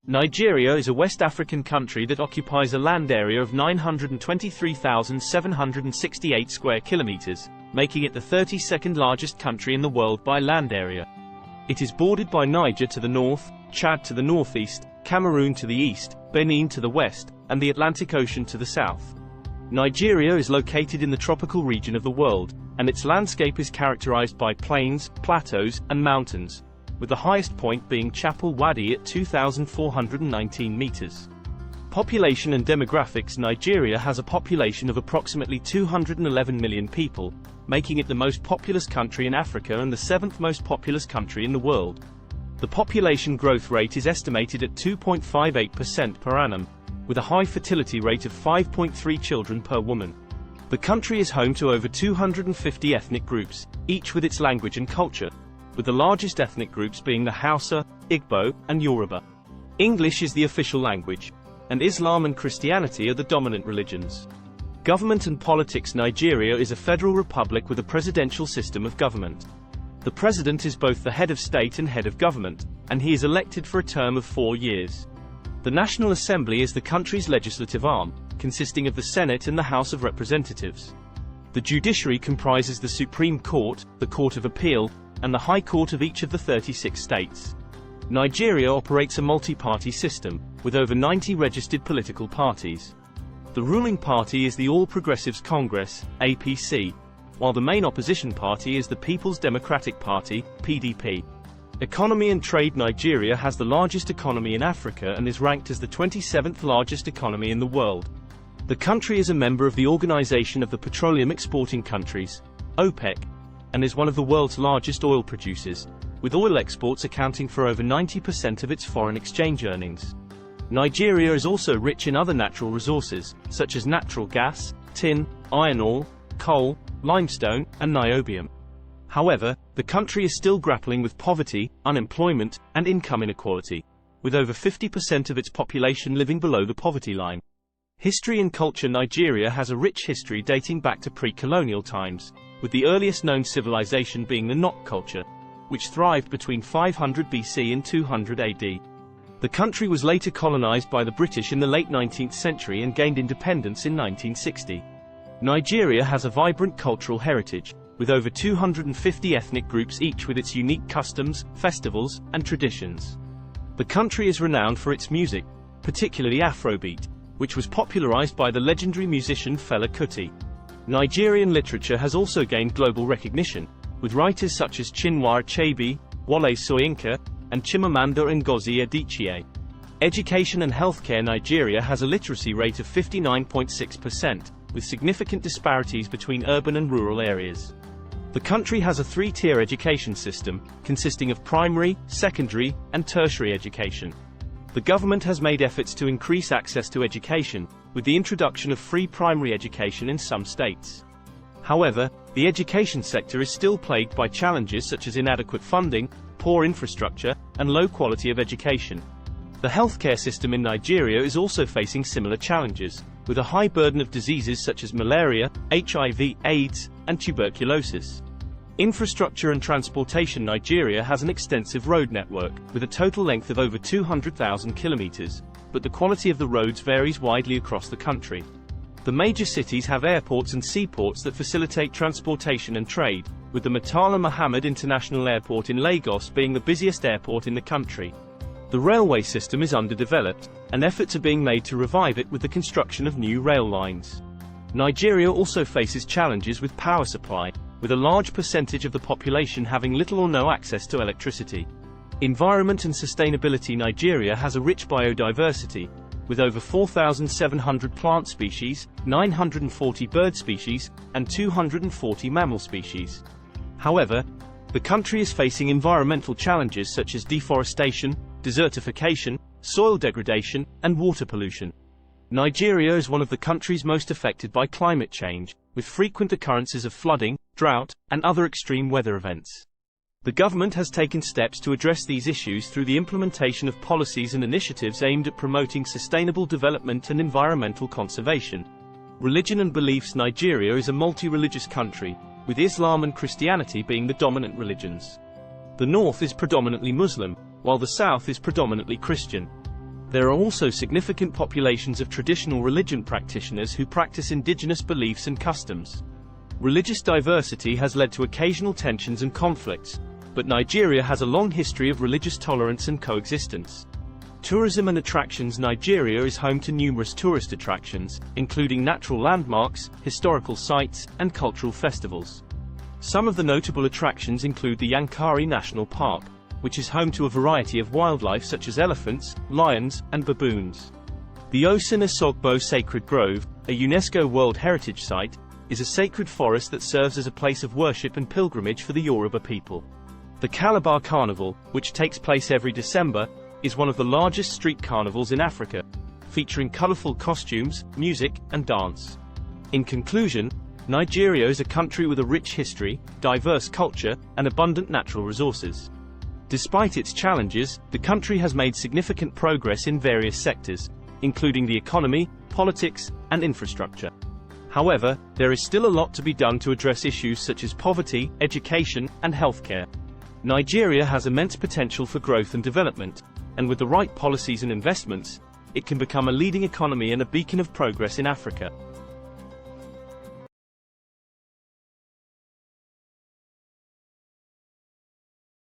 Nigeria is a West African country that occupies a land area of 923,768 square kilometers, making it the 32nd largest country in the world by land area. It is bordered by Niger to the north, Chad to the northeast, Cameroon to the east, Benin to the west, and the Atlantic Ocean to the south. Nigeria is located in the tropical region of the world, and its landscape is characterized by plains, plateaus, and mountains, with the highest point being Chapel Wadi at 2,419 meters. Population and demographics. Nigeria has a population of approximately 211 million people, making it the most populous country in Africa and the 7th most populous country in the world. The population growth rate is estimated at 2.58% per annum, with a high fertility rate of 5.3 children per woman. The country is home to over 250 ethnic groups, each with its language and culture, with the largest ethnic groups being the Hausa, Igbo, and Yoruba. English is the official language, and Islam and Christianity are the dominant religions. Government and politics. Nigeria is a federal republic with a presidential system of government. The president is both the head of state and head of government, and he is elected for a term of 4 years. The National Assembly is the country's legislative arm, consisting of the Senate and the House of Representatives. The judiciary comprises the Supreme Court, the Court of Appeal, and the High Court of each of the 36 states. Nigeria operates a multi-party system, with over 90 registered political parties. The ruling party is the All Progressives Congress, APC, while the main opposition party is the People's Democratic Party, PDP. Economy and trade. Nigeria has the largest economy in Africa and is ranked as the 27th largest economy in the world. The country is a member of the Organization of the Petroleum Exporting Countries, OPEC, and is one of the world's largest oil producers, with oil exports accounting for over 90% of its foreign exchange earnings. Nigeria is also rich in other natural resources, such as natural gas, tin, iron ore, coal, limestone, and niobium. However, the country is still grappling with poverty, unemployment, and income inequality, with over 50% of its population living below the poverty line. History and culture. Nigeria has a rich history dating back to pre-colonial times, with the earliest known civilization being the Nok culture, which thrived between 500 BC and 200 AD. The country was later colonized by the British in the late 19th century and gained independence in 1960. Nigeria has a vibrant cultural heritage, with over 250 ethnic groups, each with its unique customs, festivals, and traditions. The country is renowned for its music, particularly Afrobeat, which was popularized by the legendary musician Fela Kuti. Nigerian literature has also gained global recognition, with writers such as Chinua Achebe, Wole Soyinka, and Chimamanda Ngozi Adichie. Education and healthcare. Nigeria has a literacy rate of 59.6%, with significant disparities between urban and rural areas. The country has a 3-tier education system, consisting of primary, secondary, and tertiary education. The government has made efforts to increase access to education, with the introduction of free primary education in some states. However, the education sector is still plagued by challenges such as inadequate funding, poor infrastructure, and low quality of education. The healthcare system in Nigeria is also facing similar challenges, with a high burden of diseases such as malaria, HIV, AIDS, and tuberculosis. Infrastructure and transportation. Nigeria has an extensive road network, with a total length of over 200,000 kilometers, but the quality of the roads varies widely across the country. The major cities have airports and seaports that facilitate transportation and trade, with the Murtala Muhammed International Airport in Lagos being the busiest airport in the country. The railway system is underdeveloped, and efforts are being made to revive it with the construction of new rail lines. Nigeria also faces challenges with power supply, with a large percentage of the population having little or no access to electricity. Environment and sustainability. Nigeria has a rich biodiversity, with over 4,700 plant species, 940 bird species, and 240 mammal species. However, the country is facing environmental challenges such as deforestation, desertification, soil degradation, and water pollution. Nigeria is one of the countries most affected by climate change, with frequent occurrences of flooding, drought, and other extreme weather events. The government has taken steps to address these issues through the implementation of policies and initiatives aimed at promoting sustainable development and environmental conservation. Religion and beliefs. Nigeria is a multi-religious country, with Islam and Christianity being the dominant religions. The north is predominantly Muslim, while the south is predominantly Christian. There are also significant populations of traditional religion practitioners who practice indigenous beliefs and customs. Religious diversity has led to occasional tensions and conflicts, but Nigeria has a long history of religious tolerance and coexistence. Tourism and attractions. Nigeria is home to numerous tourist attractions, including natural landmarks, historical sites, and cultural festivals. Some of the notable attractions include the Yankari National Park, which is home to a variety of wildlife such as elephants, lions, and baboons. The Osun-Osogbo Sacred Grove, a UNESCO World Heritage Site, is a sacred forest that serves as a place of worship and pilgrimage for the Yoruba people. The Calabar Carnival, which takes place every December, is one of the largest street carnivals in Africa, featuring colorful costumes, music, and dance. In conclusion, Nigeria is a country with a rich history, diverse culture, and abundant natural resources. Despite its challenges, the country has made significant progress in various sectors, including the economy, politics, and infrastructure. However, there is still a lot to be done to address issues such as poverty, education, and healthcare. Nigeria has immense potential for growth and development, and with the right policies and investments, it can become a leading economy and a beacon of progress in Africa.